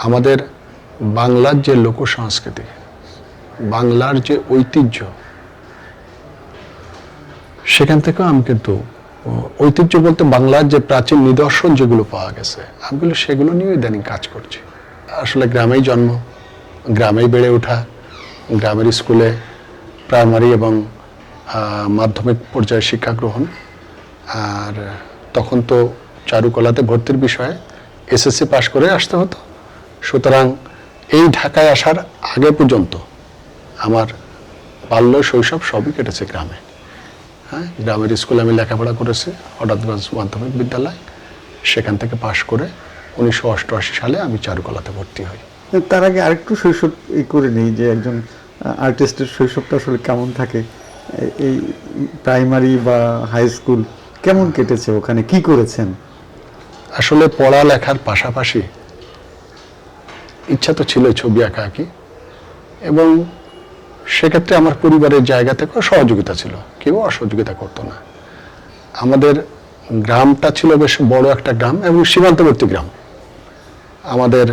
আমাদের বাংলার যে লোকসংস্কৃতি, বাংলার যে ঐতিহ্য, সেখান থেকেও আমি কিন্তু ঐতিহ্য বলতে বাংলার যে প্রাচীন নিদর্শন যেগুলো পাওয়া গেছে, আমি সেগুলো নিয়ে ইদানিং কাজ করছি। আসলে গ্রামেই জন্ম, গ্রামেই বেড়ে ওঠা, গ্রামের স্কুলে প্রাইমারি এবং মাধ্যমিক পর্যায়ে শিক্ষা গ্রহণ। আর তখন তো চারুকলাতে ভর্তির বিষয়ে এসএসসি পাশ করে আসতে হতো। সুতরাং এই ঢাকায় আসার আগে পর্যন্ত আমার বাল্য শৈশব সবই কেটেছে গ্রামে। হ্যাঁ, গ্রামের স্কুলে আমি লেখাপড়া করেছি, হঠাৎগঞ্জ মাধ্যমিক বিদ্যালয়। সেখান থেকে পাশ করে 1988 সালে আমি চারুকলাতে ভর্তি হই। তার আগে আরেকটু শৈশব করে নিই যে একজন আর্টিস্টের শৈশবটা আসলে কেমন থাকে, এই প্রাইমারি বা হাই স্কুল কেমন কেটেছে, ওখানে কি করেছেন? আসলে পড়ালেখার পাশাপাশি ইচ্ছা তো ছিল ছবি আঁকা আঁকি, এবং সেক্ষেত্রে আমার পরিবারের জায়গা থেকেও সহযোগিতা ছিল, কেউ অসহযোগিতা করতো না। আমাদের গ্রামটা ছিল বেশ বড় একটা গ্রাম এবং সীমান্তবর্তী গ্রাম। আমাদের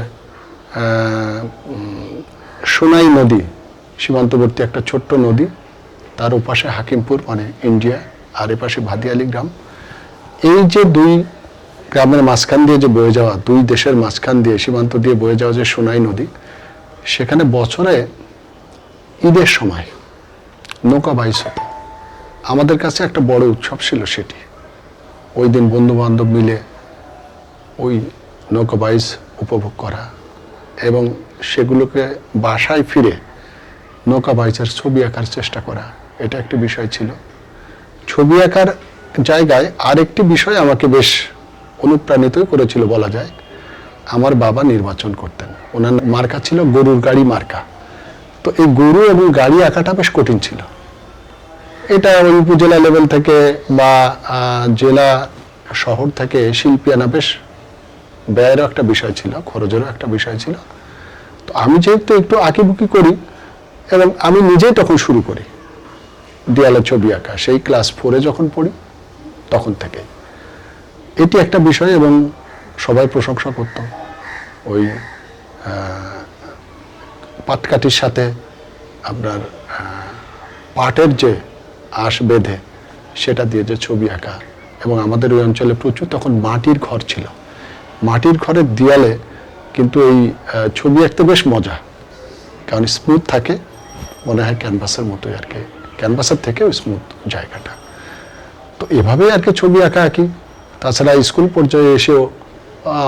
সোনাই নদী সীমান্তবর্তী একটা ছোট্ট নদী, তার ওপাশে হাকিমপুর মানে ইন্ডিয়া, আর এপাশে ভাদিয়ালি গ্রাম। এই যে দুই গ্রামের মাঝখান দিয়ে যে বয়ে যাওয়া, দুই দেশের মাঝখান দিয়ে সীমান্ত দিয়ে বয়ে যাওয়া যে সোনাই নদী, সেখানে বছরে ঈদের সময় নৌকা বাইচ হতো। আমাদের কাছে একটা বড় উৎসব ছিল সেটি। ওই দিন বন্ধু বান্ধব মিলে ওই নৌকা বাইচ উপভোগ করা এবং সেগুলোকে বাসায় ফিরে নৌকা বাইচের ছবি আঁকার চেষ্টা করা, এটা একটি বিষয় ছিল। ছবি আঁকার জায়গায় আরেকটি বিষয় আমাকে বেশ অনুপ্রাণিতই করেছিল বলা যায়। আমার বাবা নির্বাচন করতেন, ওনার মার্কা ছিল গরুর গাড়ি মার্কা। তো এই গরু এবং গাড়ি আঁকাটা বেশ কঠিন ছিল। এটা ওই উপজেলা লেভেল থেকে বা জেলা শহর থেকে শিল্পী আনা বেশ ব্যয়েরও একটা বিষয় ছিল, খরচেরও একটা বিষয় ছিল। তো আমি যেহেতু একটু আঁকিবুকি করি এবং আমি নিজেই তখন শুরু করি দেয়ালে ছবি আঁকা, সেই ক্লাস 4-এ যখন পড়ি তখন থেকে। এটি একটা বিষয় এবং সবাই প্রশংসা করত। ওই পাটকাঠির সাথে আপনার পাটের যে আঁশ বেঁধে সেটা দিয়ে যে ছবি আঁকা, এবং আমাদের ওই অঞ্চলে প্রচুর তখন মাটির ঘর ছিল। মাটির ঘরের দেয়ালে কিন্তু এই ছবি আঁকতে বেশ মজা, কারণ স্মুথ থাকে, মনে হয় ক্যানভাসের মতোই আর কি, ক্যানভাসের থেকেও স্মুথ জায়গাটা। তো এভাবেই আর কি ছবি আঁকা আঁকি। তাছাড়া স্কুল পর্যায়ে এসেও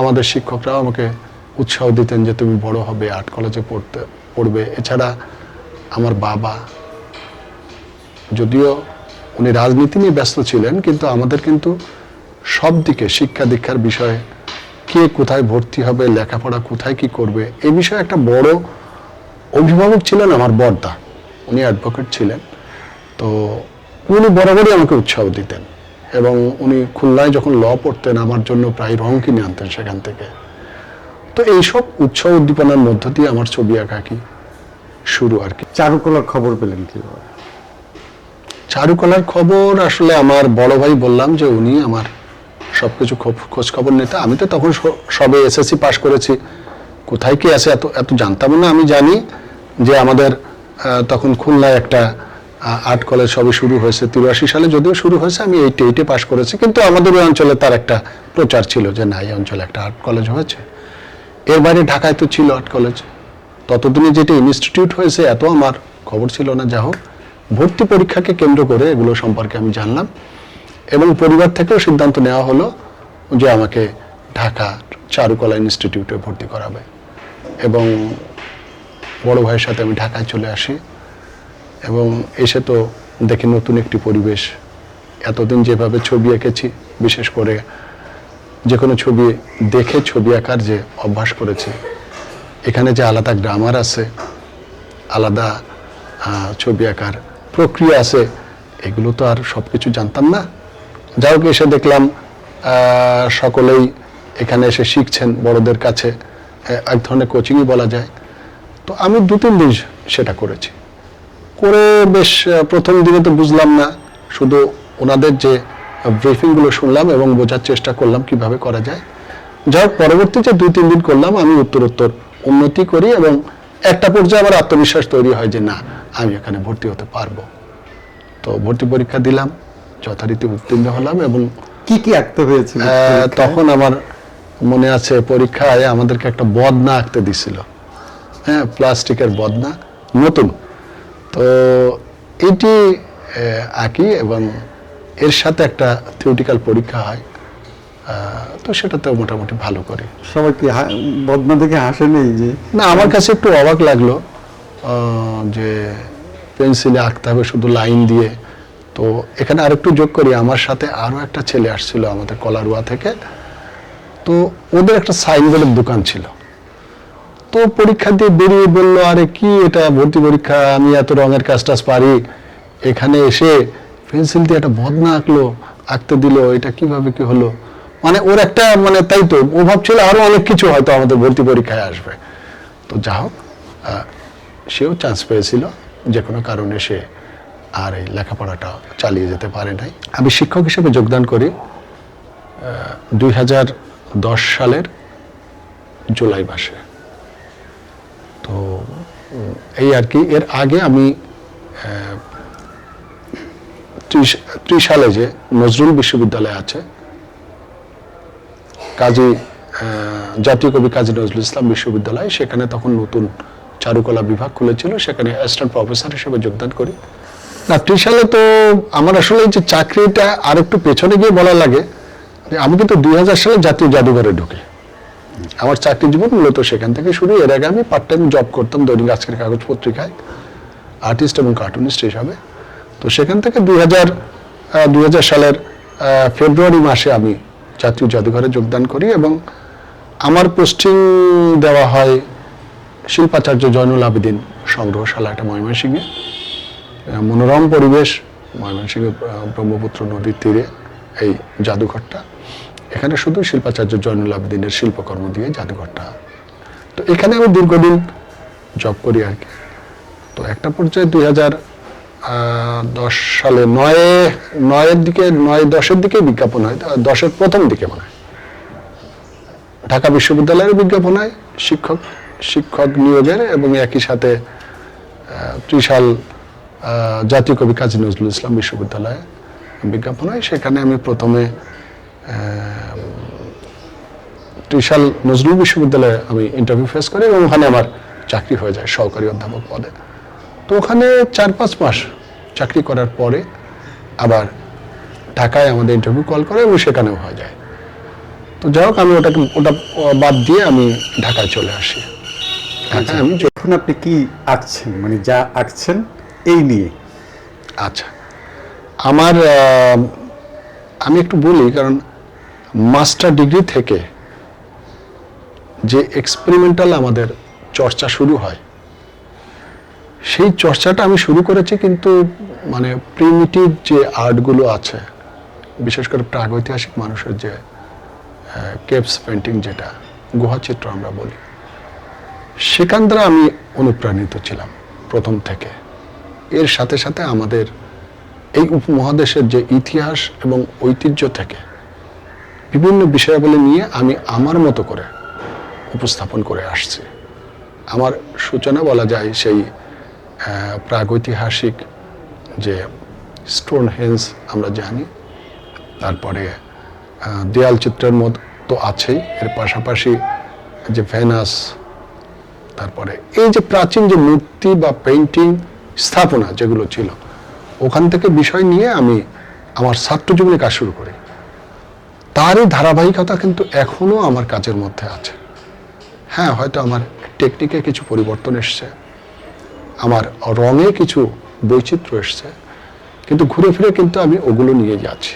আমাদের শিক্ষকরাও আমাকে উৎসাহ দিতেন যে তুমি বড় হবে, আর্ট কলেজে পড়বে। এছাড়া আমার বাবা, যদিও উনি রাজনীতি নিয়ে ব্যস্ত ছিলেন, কিন্তু আমাদের কিন্তু সব দিকে শিক্ষা দীক্ষার বিষয়ে কে কোথায় ভর্তি হবে, লেখাপড়া কোথায় কি করবে, এই বিষয়ে একটা বড় অভিভাবক ছিলেন আমার বড়দা। উনি অ্যাডভোকেট ছিলেন। তো উনি বরাবরই আমাকে উৎসাহ দিতেন, এবং উনি খুলনায় যখন ল পড়তেন আমার জন্য প্রায় রং কিনে আনতেন সেখান থেকে। তো এইসব উৎসাহ উদ্দীপনার মধ্য দিয়ে আমার ছবি আঁকাকি শুরু আর কি। চারুকলার খবর পেলেন কিভাবে? চারুকলার খবর আসলে আমার বড় ভাই, বললাম যে উনি আমার সবকিছু খোঁজ খবর নিতে। আমি তো তখন সবে এসএসসি পাশ করেছি, কোথায় কি আছে এত এত জানতাম না। আমি জানি যে আমাদের তখন খুলনায় একটা আর্ট কলেজ সবে শুরু হয়েছে 83 সালে, যদিও শুরু হয়েছে, আমি 88-এ পাশ করেছি, কিন্তু আমাদের ওই অঞ্চলে তার একটা প্রচার ছিল যে না, এই অঞ্চলে একটা আর্ট কলেজ হয়েছে। এর বাইরে ঢাকায় তো ছিল আর্ট কলেজ, ততদিনে যেটা ইনস্টিটিউট হয়েছে এত আমার খবর ছিল না। যা হোক, ভর্তি পরীক্ষাকে কেন্দ্র করে এগুলো সম্পর্কে আমি জানলাম, এবং পরিবার থেকেও সিদ্ধান্ত নেওয়া হলো যে আমাকে ঢাকা চারুকলা ইনস্টিটিউটে ভর্তি করাবে। এবং বড় ভাইয়ের সাথে আমি ঢাকায় চলে আসি, এবং এসে তো দেখি নতুন একটি পরিবেশ। এতদিন যেভাবে ছবি এঁকেছি, বিশেষ করে যে কোনো ছবি দেখে ছবি আঁকার যে অভ্যাস করেছি, এখানে যে আলাদা গ্রামার আছে, আলাদা ছবি আঁকার প্রক্রিয়া আছে, এগুলো তো আর সব কিছু জানতাম না। যাই হোক, এসে দেখলাম সকলেই এখানে এসে শিখছেন বড়দের কাছে, এক ধরনের কোচিংই বলা যায়। তো আমি 2-3 দিন সেটা করেছি। করে বেশ প্রথম দিনে তো বুঝলাম না, শুধু ওনাদের যে ব্রিফিংগুলো শুনলাম এবং বোঝার চেষ্টা করলাম কিভাবে করা যায়। যাই হোক, পরবর্তী যে 2-3 দিন করলাম, আমি উত্তরোত্তর উন্নতি করি এবং একটা পর্যায়ে আমার আত্মবিশ্বাস তৈরি হয় যে না, আমি এখানে ভর্তি হতে পারবো। তো ভর্তি পরীক্ষা দিলাম, যথারীতি উত্তীর্ণ হলাম এবং কি কি আঁকতে হয়েছিল তখন আমার মনে আছে পরীক্ষায় আমাদেরকে একটা বদনা আঁকতে দিছিল, হ্যাঁ, প্লাস্টিকের বদনা, নতুন। তো এটি আঁকি এবং এর সাথে একটা থিওরিটিক্যাল পরীক্ষা হয়, তো সেটাতেও মোটামুটি ভালো করি। সবাই কি বদনা দেখে হাসে নেই যে? না, আমার কাছে একটু অবাক লাগলো যে পেন্সিলে আঁকতে হবে শুধু লাইন দিয়ে। তো এখানে আরেকটু যোগ করি, আমার সাথে আরো একটা ছেলে আসছিল আমাদের কলারুয়া থেকে। তো ওদের একটা সাইনবোর্ডের দোকান ছিল। তো পরীক্ষা দিয়ে বেরিয়ে বললো, আরে কি এটা ভর্তি পরীক্ষা, আমি এত রঙের কাজ টাজ পারি, এখানে এসে পেন্সিল দিয়ে একটা বদনা আঁকতে দিল, এটা কিভাবে কি হলো। মানে ওর একটা মানে, তাই তো ও ভাবছিল আরো অনেক কিছু হয়তো আমাদের ভর্তি পরীক্ষায় আসবে। তো যা হোক, সেও চান্স পেয়েছিল, যে কোনো কারণে সে আর এই লেখাপড়াটা চালিয়ে যেতে পারে নাই। আমি শিক্ষক হিসেবে যোগদান করি 2010 সালের জুলাই মাসে। তো এই আর কি। এর আগে আমি 30 সালে যে নজরুল বিশ্ববিদ্যালয় আছে, জাতীয় কবি কাজী নজরুল ইসলাম বিশ্ববিদ্যালয়, সেখানে তখন নতুন চারুকলা বিভাগ খুলেছিল, সেখানে অ্যাসিস্ট্যান্ট প্রফেসর হিসেবে যোগদান করি। না, 30 সালে তো আমার আসলে যে চাকরিটা আর একটু পেছনে গিয়ে বলা লাগে যে আমি কিন্তু 2000 সালে জাতীয় জাদুঘরে ঢুকি। আমার চাকরি জীবন মূলত সেখান থেকে শুরু। এর আগে আমি পার্ট টাইম জব করতাম দৈনিক আজকের কাগজ পত্রিকায়, আর্টিস্ট এবং কার্টুনিস্ট হিসাবে। তো সেখান থেকে 2000 সালের ফেব্রুয়ারি মাসে আমি জাতীয় জাদুঘরে যোগদান করি এবং আমার পোস্টিং দেওয়া হয় শিল্পাচার্য জয়নুল আবেদিন সংগ্রহশালা, একটা ময়মনসিংহে। মনোরম পরিবেশ, ময়মনসিংহে ব্রহ্মপুত্র নদীর তীরে এই জাদুঘরটা। এখানে শুধু শিল্পাচার্য জয়নুল আবেদিনের শিল্পকর্ম দিয়ে জাদুঘরটা। তো এখানে আমি দীর্ঘদিন জব করি আর কি। তো একটা পর্যায়ে 2010 সালে 9-10-এর দিকে বিজ্ঞাপন হয়, 10-এর প্রথম দিকে মনে হয়, ঢাকা বিশ্ববিদ্যালয়ের বিজ্ঞাপন হয় শিক্ষক নিয়োগের, এবং একই সাথে ত্রিশাল জাতীয় কবি কাজী নজরুল ইসলাম বিশ্ববিদ্যালয়ে বিজ্ঞাপন হয়। সেখানে আমি প্রথমে ত্রিশাল নজরুল বিশ্ববিদ্যালয়ে আমি ইন্টারভিউ ফেস করি এবং ওখানে আমার চাকরি হয়ে যায় সহকারী অধ্যাপক পদে। তো ওখানে 4-5 মাস চাকরি করার পরে আবার ঢাকায় আমাদের ইন্টারভিউ কল করে এবং সেখানেও হয়ে যায়। তো যাই হোক, আমি ওটা বাদ দিয়ে আমি ঢাকায় চলে আসি। ঢাকায় আমি এখন আপনি কি আঁকছেন, মানে যা আঁকছেন এই নিয়ে? আচ্ছা, আমি একটু বলি, কারণ মাস্টার ডিগ্রি থেকে যে এক্সপেরিমেন্টাল আমাদের চর্চা শুরু হয়, সেই চর্চাটা আমি শুরু করেছি কিন্তু মানে প্রিমিটিভ যে আর্টগুলো আছে, বিশেষ করে প্রাগৈতিহাসিক মানুষের যে কেভস পেন্টিং, যেটা গুহাচিত্র আমরা বলি, সেখান দ্বারা আমি অনুপ্রাণিত ছিলাম প্রথম থেকে। এর সাথে সাথে আমাদের এই উপমহাদেশের যে ইতিহাস এবং ঐতিহ্য থেকে বিভিন্ন বিষয়াবলী নিয়ে আমি আমার মতো করে উপস্থাপন করে আসছি। আমার সূচনা বলা যায় সেই প্রাগৈতিহাসিক যে স্টোনহেঞ্জ আমরা জানি, তারপরে দেয়াল চিত্রের মতো তো আছেই, এর পাশাপাশি যে ভেনাস, তারপরে এই যে প্রাচীন যে মূর্তি বা পেইন্টিং স্থাপনা যেগুলো ছিল, ওখান থেকে বিষয় নিয়ে আমি আমার ছাত্র জীবনে কাজ শুরু করি। তারই ধারাবাহিকতা কিন্তু এখনো আমার কাজের মধ্যে আছে। হ্যাঁ, হয়তো আমার টেকনিকে কিছু পরিবর্তন এসছে, আমার রঙে কিছু বৈচিত্র্য এসছে, কিন্তু ঘুরে ফিরে কিন্তু আমি ওগুলো নিয়ে যাচ্ছি।